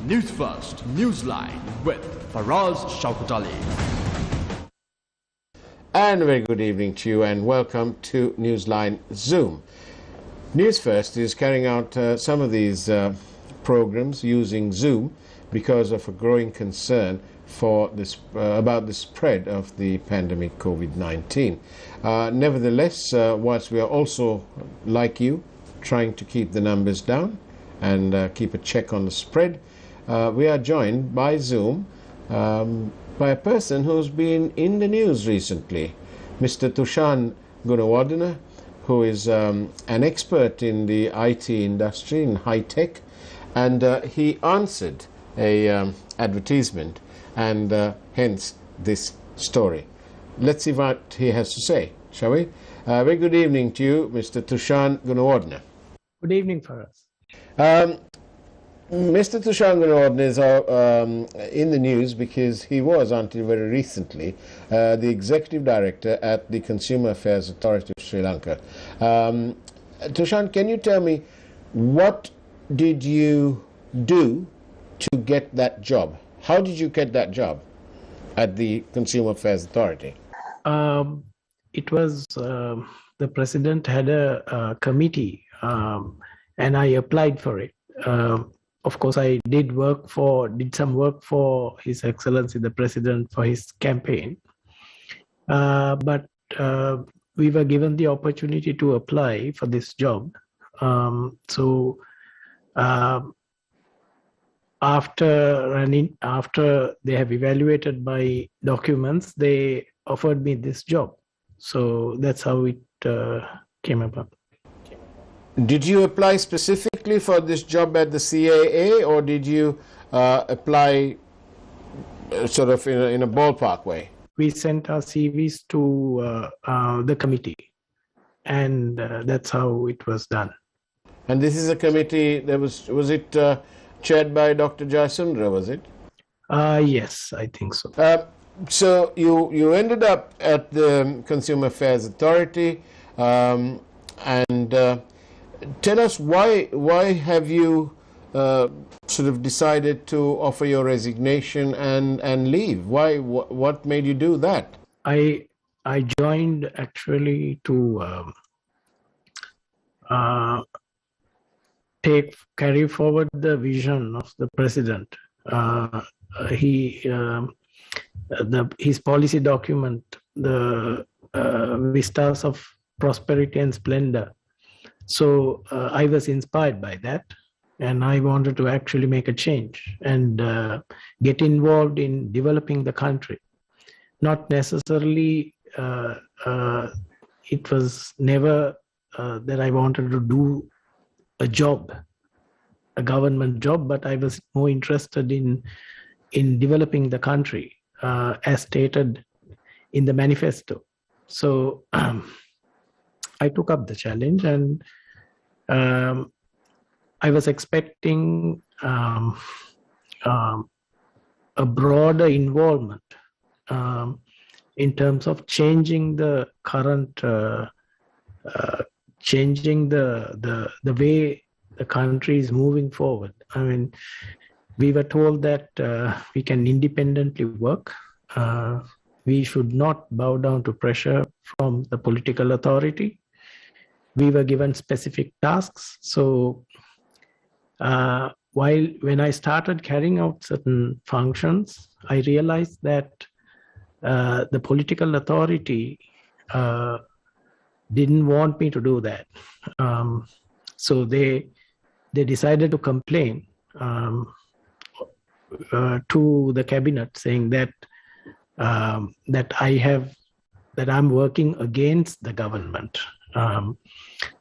Newsfirst Newsline with Faraz Shaukutali. And a very good evening to you and welcome to Newsline Zoom. Newsfirst is carrying out some of these programs using Zoom because of a growing concern for this about the spread of the pandemic COVID-19. Nevertheless, whilst we are also, like you, trying to keep the numbers down and keep a check on the spread, we are joined by Zoom by a person who's been in the news recently, Mr. Thushan Gunawardena, who is an expert in the IT industry, in high tech, and he answered a advertisement, and hence this story. Let's see what he has to say, shall we? Very good evening to you, Mr. Thushan Gunawardena. Good evening for us. Mr. Thushan Gunawardena is in the news because he was, until very recently, the Executive Director at the Consumer Affairs Authority of Sri Lanka. Thushan, can you tell me, what did you do to get that job? How did you get that job at the Consumer Affairs Authority? It was the President had a committee, and I applied for it. Of course, I did some work for His Excellency the President for his campaign. But we were given the opportunity to apply for this job. After they have evaluated my documents, they offered me this job. So that's how it came about. Did you apply specifically for this job at the CAA, or did you apply sort of in a ballpark way? We sent our CVs to the committee, and that's how it was done. And this is a committee that was it chaired by Dr. Jayasundra, was it? Yes, I think so. So you ended up at the Consumer Affairs Authority, and tell us why have you sort of decided to offer your resignation and leave? What made you do that? I joined actually to carry forward the vision of the President. His policy document, the Vistas of Prosperity and Splendor. So I was inspired by that, and I wanted to actually make a change and get involved in developing the country. Not necessarily, it was never that I wanted to do a government job, but I was more interested in developing the country, as stated in the manifesto. So I took up the challenge, and I was expecting a broader involvement in terms of changing the current, changing the way the country is moving forward. I mean, we were told that we can independently work. We should not bow down to pressure from the political authority. We were given specific tasks. So when I started carrying out certain functions, I realized that the political authority didn't want me to do that. So they decided to complain to the cabinet, saying that I'm working against the government.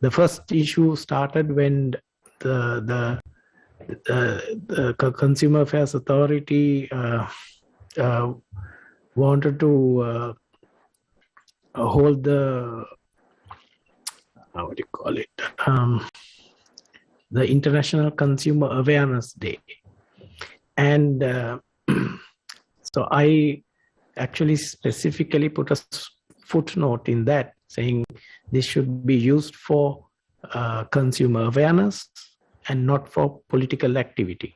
The first issue started when the Consumer Affairs Authority wanted to hold the the International Consumer Awareness Day, and so I actually specifically put a footnote in that saying this should be used for consumer awareness and not for political activity.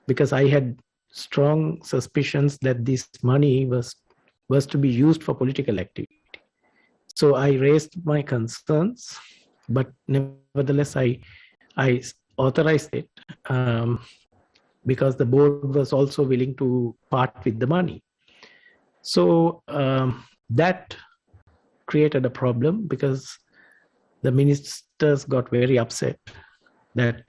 because I had strong suspicions that this money was to be used for political activity. So I raised my concerns, but nevertheless, I authorized it because the board was also willing to part with the money. So that created a problem because the ministers got very upset that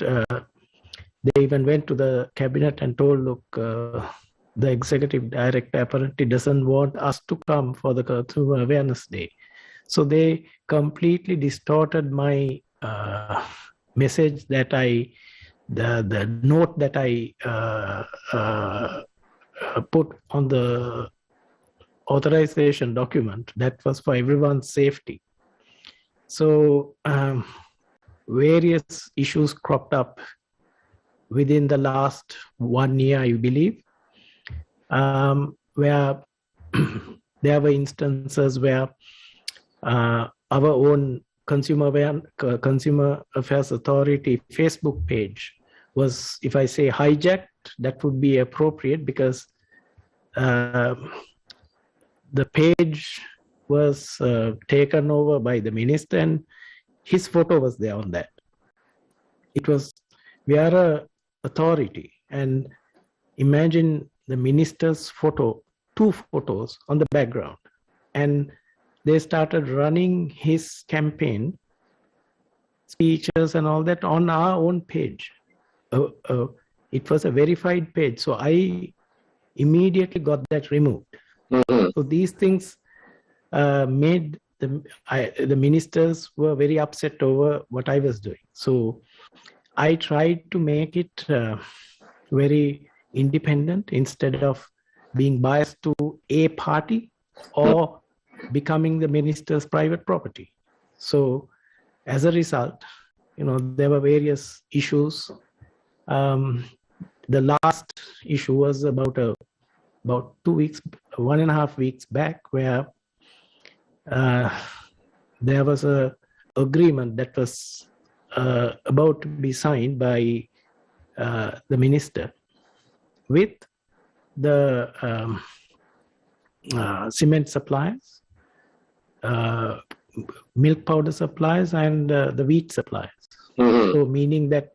they even went to the cabinet and told, look, the executive director apparently doesn't want us to come for the Consumer Awareness Day. So they completely distorted my message that the note that I put on the authorization document that was for everyone's safety. So various issues cropped up within the last 1 year, I believe, where there were instances where our own Consumer Affairs Authority Facebook page was, if I say hijacked, that would be appropriate because the page was taken over by the minister and his photo was there on that. It was, we are a authority, and imagine the minister's photo, 2 photos on the background, and they started running his campaign speeches and all that on our own page. It was a verified page, so I immediately got that removed. So these things made the ministers were very upset over what I was doing. So I tried to make it very independent instead of being biased to a party or becoming the minister's private property. So as a result, there were various issues. The last issue was about 2 weeks, 1.5 weeks back, where there was a agreement that was about to be signed by the minister with the cement suppliers, milk powder suppliers, and the wheat suppliers. So meaning that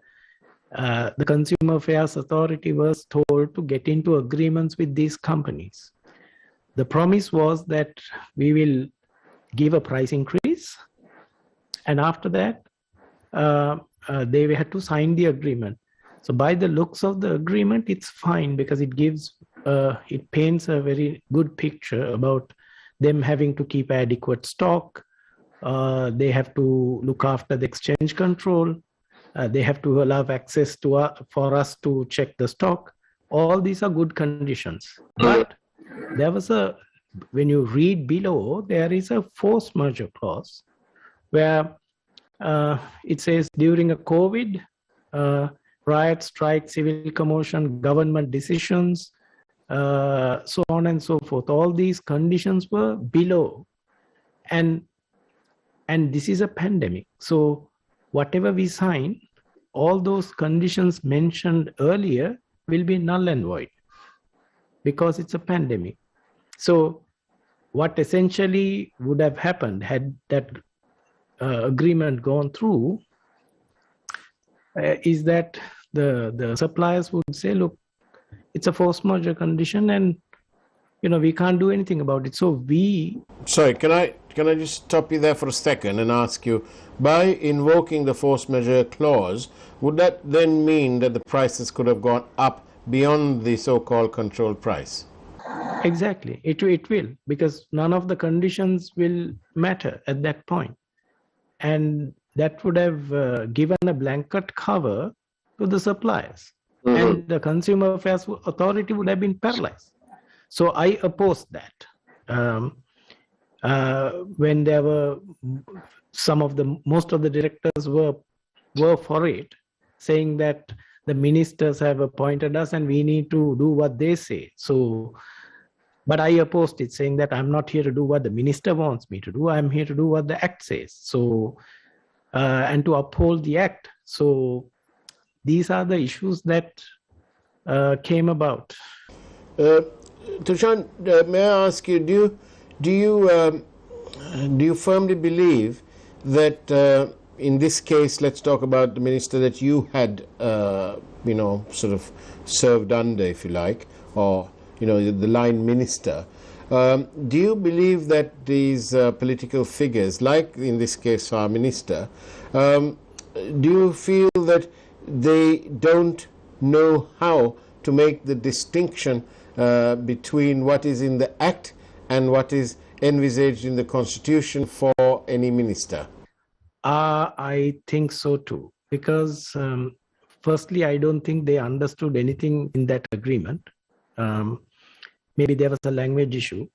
the Consumer Affairs Authority was told to get into agreements with these companies. The promise was that we will give a price increase, and after that, they had to sign the agreement. So by the looks of the agreement, it's fine because it gives, it paints a very good picture about them having to keep adequate stock. They have to look after the exchange control. They have to allow access to for us to check the stock. All these are good conditions. But there was when you read below, there is a force majeure clause where it says during a COVID, riot, strike, civil commotion, government decisions, so on and so forth. All these conditions were below. And this is a pandemic. So whatever we sign, all those conditions mentioned earlier will be null and void because it's a pandemic. So what essentially would have happened had that agreement gone through is that the suppliers would say, look, it's a force majeure condition and we can't do anything about it. So Sorry, can I just stop you there for a second and ask you, by invoking the force majeure clause, would that then mean that the prices could have gone up beyond the so-called controlled price? Exactly. It will, because none of the conditions will matter at that point. And that would have given a blanket cover to the suppliers. And the Consumer Affairs Authority would have been paralyzed. So I opposed that. When there were most of the directors were for it, saying that the ministers have appointed us and we need to do what they say. So, but I opposed it, saying that I'm not here to do what the minister wants me to do. I'm here to do what the Act says. So, and to uphold the Act. So these are the issues that came about. Thushan, may I ask you, do you firmly believe that in this case, let's talk about the minister that you had, sort of served under, if you like, or the line minister. Do you believe that these political figures, like in this case our minister, do you feel that they don't know how to make the distinction between what is in the Act and what is envisaged in the Constitution for any minister? I think so too, because firstly, I don't think they understood anything in that agreement. Maybe there was a language issue.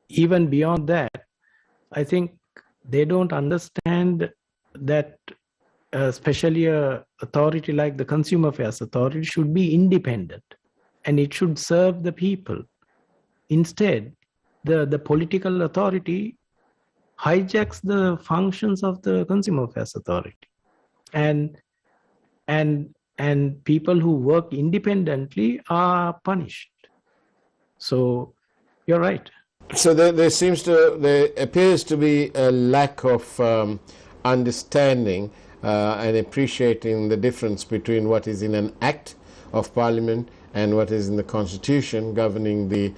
Even beyond that, I think they don't understand that especially a authority like the Consumer Affairs Authority should be independent and it should serve the people. Instead, the political authority hijacks the functions of the Consumer Affairs Authority, and people who work independently are punished. So you're right. So there appears to be a lack of understanding and appreciating the difference between what is in an Act of Parliament and what is in the Constitution governing the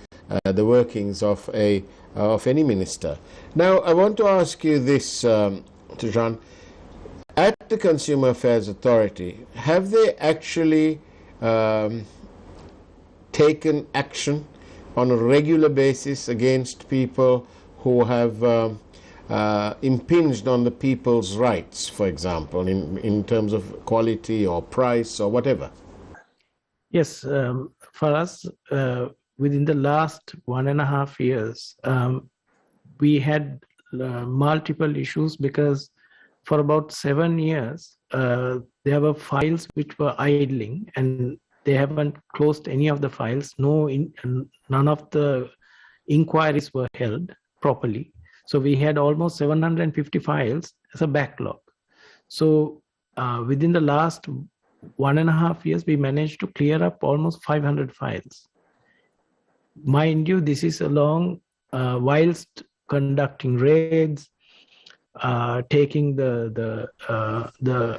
workings of any minister. Now, I want to ask you this, Thushan. At the Consumer Affairs Authority, have they actually taken action on a regular basis against people who have impinged on the people's rights, for example, in terms of quality or price or whatever? Yes, for us, within the last 1.5 years, we had multiple issues because for about 7 years, there were files which were idling and they haven't closed any of the files. None of the inquiries were held properly. So we had almost 750 files as a backlog. So within the last 1.5 years, we managed to clear up almost 500 files. Mind you, this is along whilst conducting raids, taking the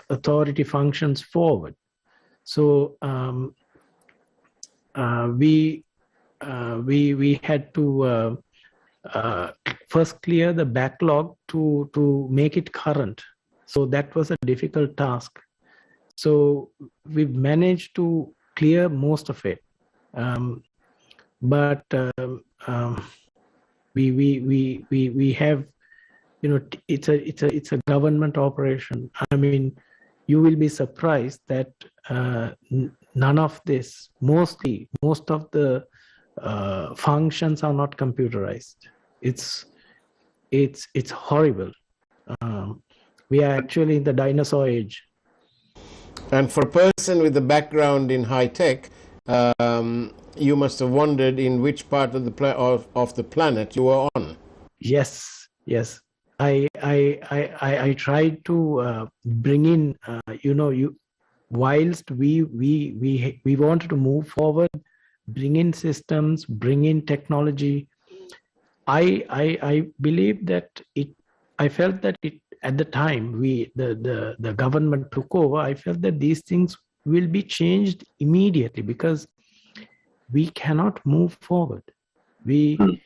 authority functions forward. So we had to first clear the backlog to make it current. So that was a difficult task. So we've managed to clear most of it, but we have, it's a government operation. I mean, you will be surprised that none of this, most of the functions are not computerized. It's horrible. We are actually in the dinosaur age. And for a person with a background in high tech, you must have wondered in which part of the planet you were on. Yes. I tried to bring in, whilst we wanted to move forward, bring in systems, bring in technology. I believe that I felt that at the time the government took over, I felt that these things will be changed immediately because we cannot move forward. When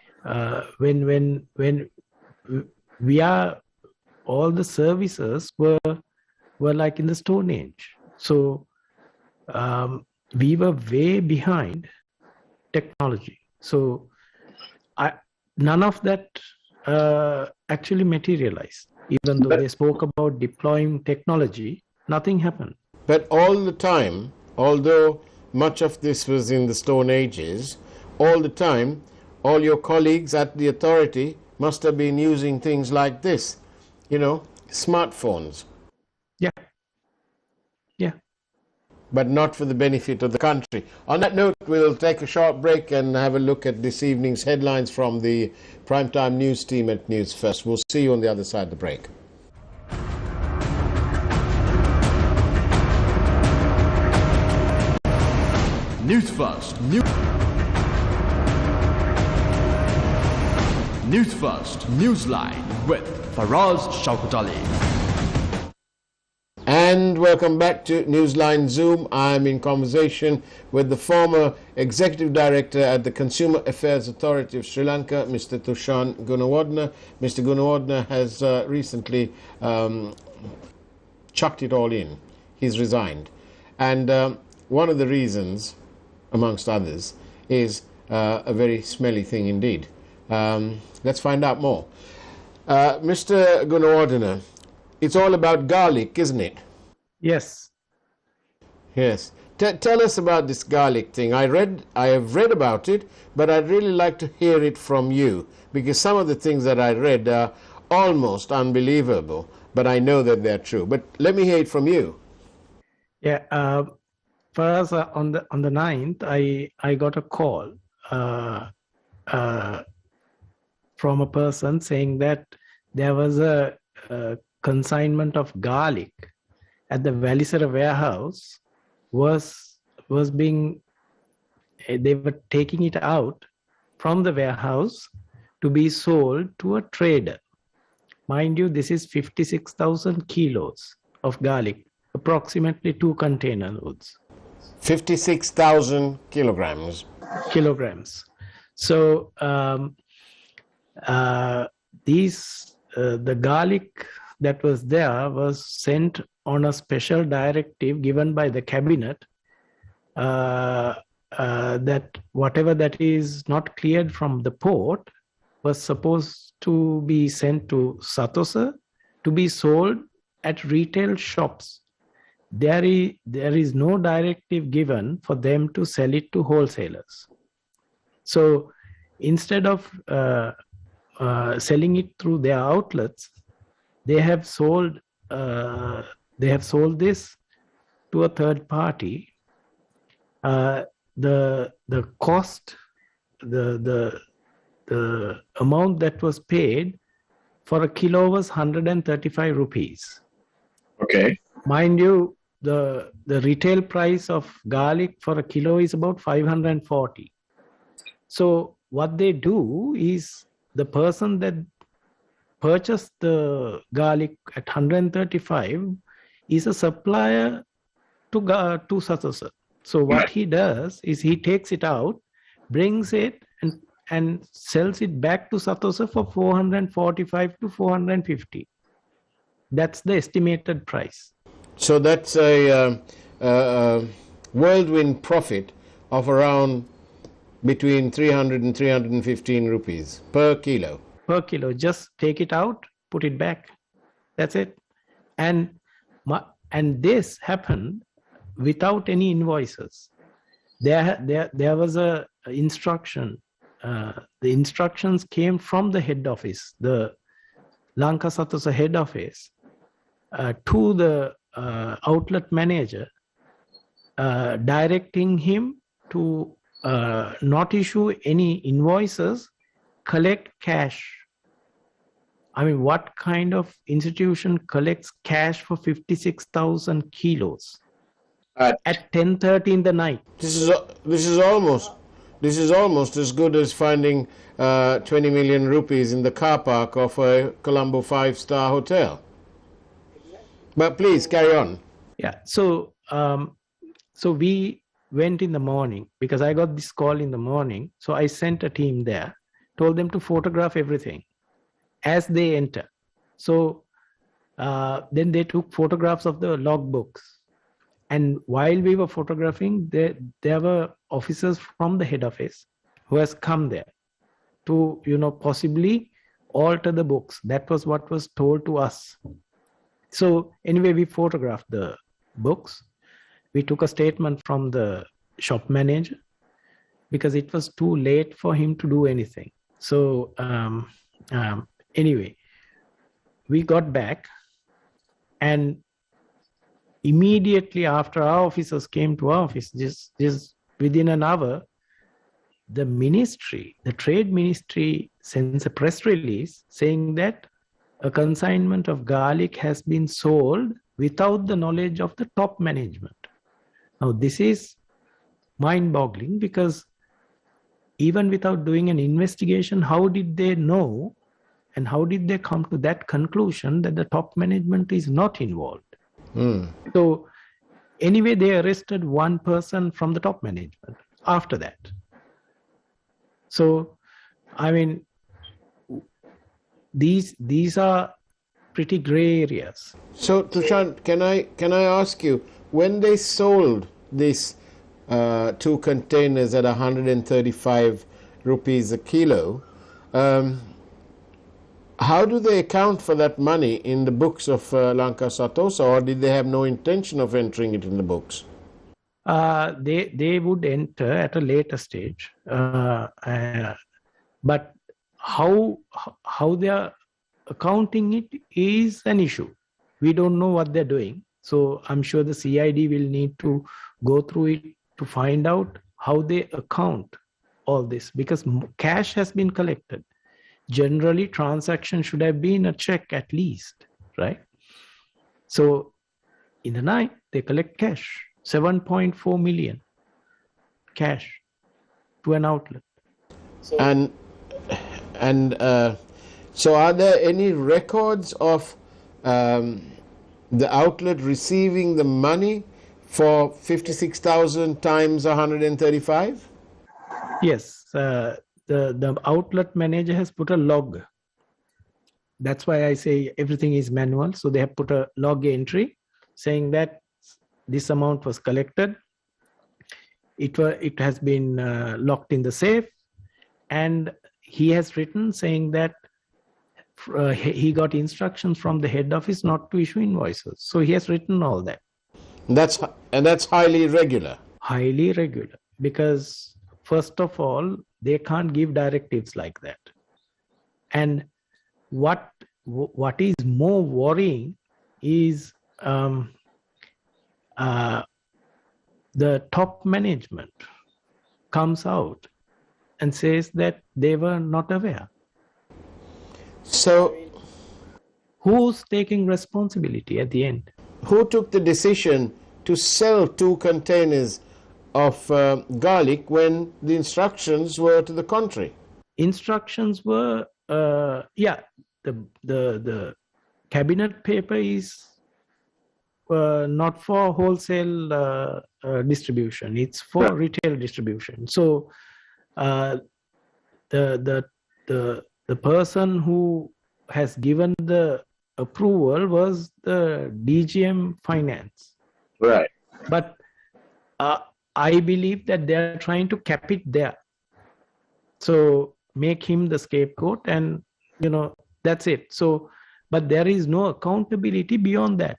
we are, all the services were like in the Stone Age. So we were way behind technology. So none of that actually materialized. Even though they spoke about deploying technology, nothing happened. But all the time, although much of this was in the Stone Ages, all the time, all your colleagues at the authority must have been using things like this, smartphones. Yeah. But not for the benefit of the country. On that note, we'll take a short break and have a look at this evening's headlines from the primetime news team at Newsfirst. We'll see you on the other side of the break. Newsfirst. Newsfirst. Newsline with Faraz Shaukat Ali. And welcome back to Newsline Zoom. I'm in conversation with the former Executive Director at the Consumer Affairs Authority of Sri Lanka, Mr. Thushan Gunawardena. Mr. Gunawardena has recently chucked it all in. He's resigned. And one of the reasons, amongst others, is a very smelly thing indeed. Let's find out more. Mr. Gunawardena, it's all about garlic, isn't it? Yes. Yes. Tell us about this garlic thing. I have read about it, but I'd really like to hear it from you, because some of the things that I read are almost unbelievable, but I know that they're true. But let me hear it from you. Yeah. For us, on the 9th, I got a call from a person saying that there was a consignment of garlic at the Valisara warehouse they were taking it out from the warehouse to be sold to a trader. Mind you, this is 56,000 kilos of garlic, approximately 2 container loads. 56,000 kilograms. So the garlic that was there was sent on a special directive given by the cabinet that whatever that is not cleared from the port was supposed to be sent to Satosa to be sold at retail shops. There is no directive given for them to sell it to wholesalers. So instead of selling it through their outlets, they have sold this to a third party. The cost, the amount that was paid for a kilo was 135 rupees. Okay. Mind you, the retail price of garlic for a kilo is about 540. So what they do is the person that purchased the garlic at 135 is a supplier to Satosa. So what he does is he takes it out, brings it and sells it back to Satosa for 445 to 450. That's the estimated price. So that's a whirlwind profit of around between 300 and 315 rupees per kilo. Per kilo. Just take it out, put it back. That's it. And this happened without any invoices. There was a instruction. The instructions came from the head office, the Lanka Satosa head office, to the outlet manager, directing him to not issue any invoices, collect cash. I mean, what kind of institution collects cash for 56,000 kilos at 10:30 in the night? This is almost as good as finding 20 million rupees in the car park of a Colombo 5-star hotel. But please carry on. Yeah. So we went in the morning because I got this call in the morning. So I sent a team there, told them to photograph everything as they enter. So then they took photographs of the logbooks. And while we were photographing, there were officers from the head office who has come there to, possibly alter the books. That was what was told to us. So anyway, we photographed the books. We took a statement from the shop manager because it was too late for him to do anything. So anyway, we got back, and immediately after our officers came to our office, just within an hour, the trade ministry sends a press release saying that a consignment of garlic has been sold without the knowledge of the top management. Now, this is mind-boggling, because even without doing an investigation, how did they know and how did they come to that conclusion that the top management is not involved? So anyway, they arrested one person from the top management after that. So, I mean, these are pretty gray areas. So, Thushan, can I ask you, when they sold these 2 containers at 135 rupees a kilo, how do they account for that money in the books of Lanka Satosa, or did they have no intention of entering it in the books? They would enter at a later stage, but how they are accounting it is an issue. We don't know what they're doing, so I'm sure the CID will need to go through it to find out how they account all this, because cash has been collected. Generally, transaction should have been a check at least, right? So in the night, they collect cash, 7.4 million cash to an outlet. And so are there any records of the outlet receiving the money for 56,000 times 135? Yes, the outlet manager has put a log. That's why I say everything is manual. So they have put a log entry saying that this amount was collected. It has been locked in the safe, and he has written saying that he got instructions from the head office not to issue invoices. So he has written all that. That's highly irregular. Highly irregular, because first of all, they can't give directives like that. And what is more worrying is the top management comes out and says that they were not aware. So who's taking responsibility at the end? who took the decision to sell 2 containers of garlic when the instructions were to the contrary? Instructions were, the cabinet paper is not for wholesale distribution; it's for retail distribution. So the person who has given the approval was the DGM Finance. Right. But I believe that they are trying to cap it there. So make him the scapegoat, and that's it. So, but there is no accountability beyond that.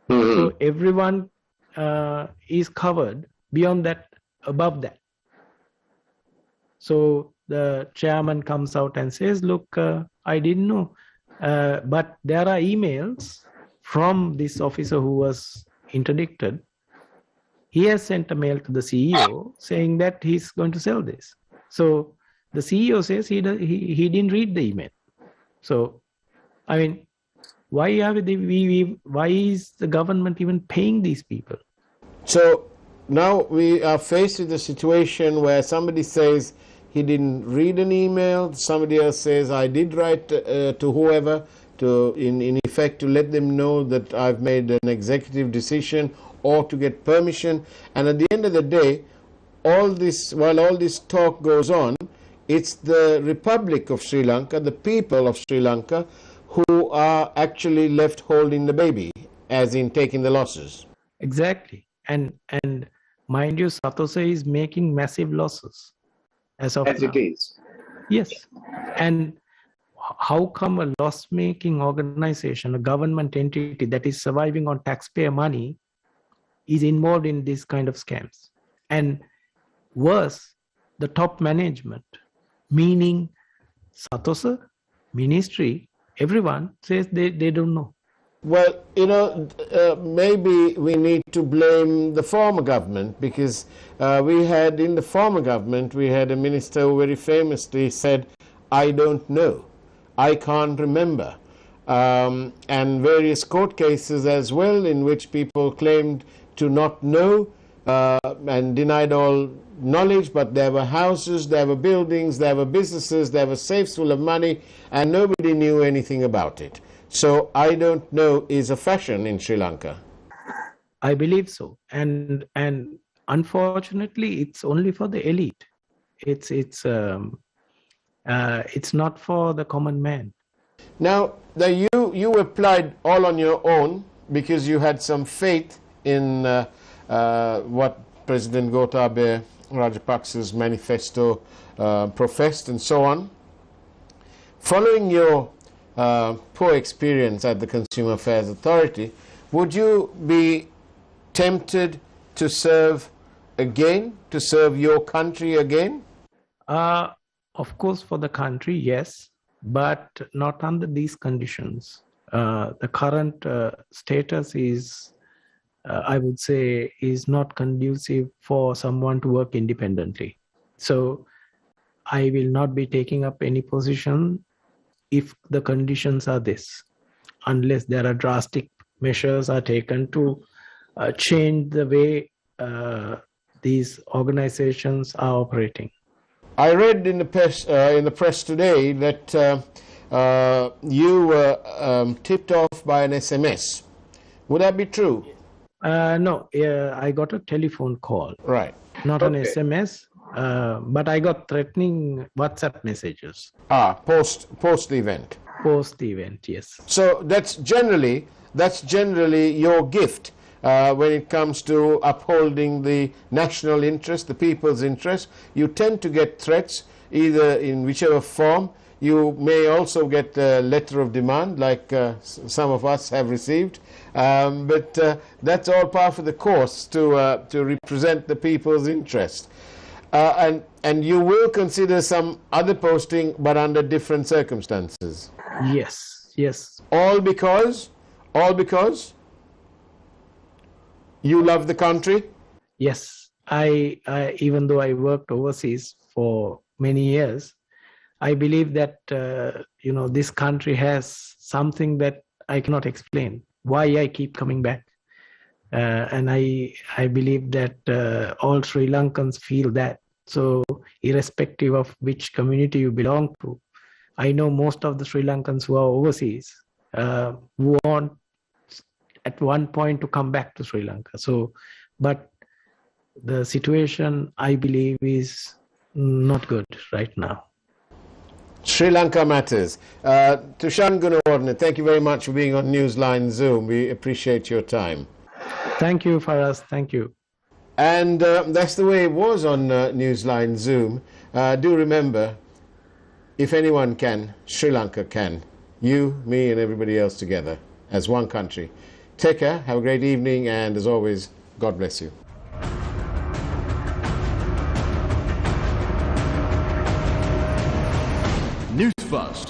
So everyone is covered beyond that, above that. So the chairman comes out and says, look, I didn't know. But there are emails from this officer who was interdicted. He has sent a mail to the CEO saying that he's going to sell this. So the CEO says he didn't read the email. So, I mean, why is the government even paying these people? So now we are faced with a situation where somebody says he didn't read an email, somebody else says I did write to whoever, to in effect to let them know that I've made an executive decision or to get permission. And at the end of the day, while all this talk goes on, it's the Republic of Sri Lanka, the people of Sri Lanka, who are actually left holding the baby, as in taking the losses. Exactly. And mind you, Satosa is making massive losses as of now. It is. Yes. And how come a loss-making organization, a government entity that is surviving on taxpayer money, is involved in these kind of scams? And worse, the top management, meaning Satosa, ministry, everyone says they don't know. Well, maybe we need to blame the former government, because in the former government, we had a minister who very famously said, I don't know, I can't remember. And various court cases as well in which people claimed to not know and denied all knowledge, but there were houses, there were buildings, there were businesses, there were safes full of money, and nobody knew anything about it. So I don't know, is a fashion in Sri Lanka? I believe so, and unfortunately, it's only for the elite. It's not for the common man. Now, you applied all on your own because you had some faith in what President Gotabaya Rajapaksa's manifesto professed and so on. Following your poor experience at the Consumer Affairs Authority, would you be tempted to serve again, to serve your country again? Of course, for the country, yes, but not under these conditions. The current status is, I would say, is not conducive for someone to work independently. So I will not be taking up any position if the conditions are this, unless there are drastic measures are taken to change the way these organizations are operating. I read in the press today that you were tipped off by an SMS. Would that be true? No, I got a telephone call. Right. Not an SMS, but I got threatening WhatsApp messages. Post the event. Post the event, yes. So that's generally your gift when it comes to upholding the national interest, the people's interest. You tend to get threats, either in whichever form. You may also get a letter of demand, like some of us have received. But that's all part of the course to represent the people's interest. And you will consider some other posting, but under different circumstances. Yes, yes. All because you love the country? Yes. I even though I worked overseas for many years, I believe that this country has something that I cannot explain. Why I keep coming back, and I believe that all Sri Lankans feel that. So irrespective of which community you belong to, I know most of the Sri Lankans who are overseas who want at one point to come back to Sri Lanka. So, but the situation I believe is not good right now. Sri Lanka matters. Thushan Gunawardena, thank you very much for being on Newsline Zoom. We appreciate your time. Thank you, Faraz. Thank you. And that's the way it was on Newsline Zoom. Do remember, if anyone can, Sri Lanka can. You, me, and everybody else together as one country. Take care, have a great evening, and as always, God bless you. News First.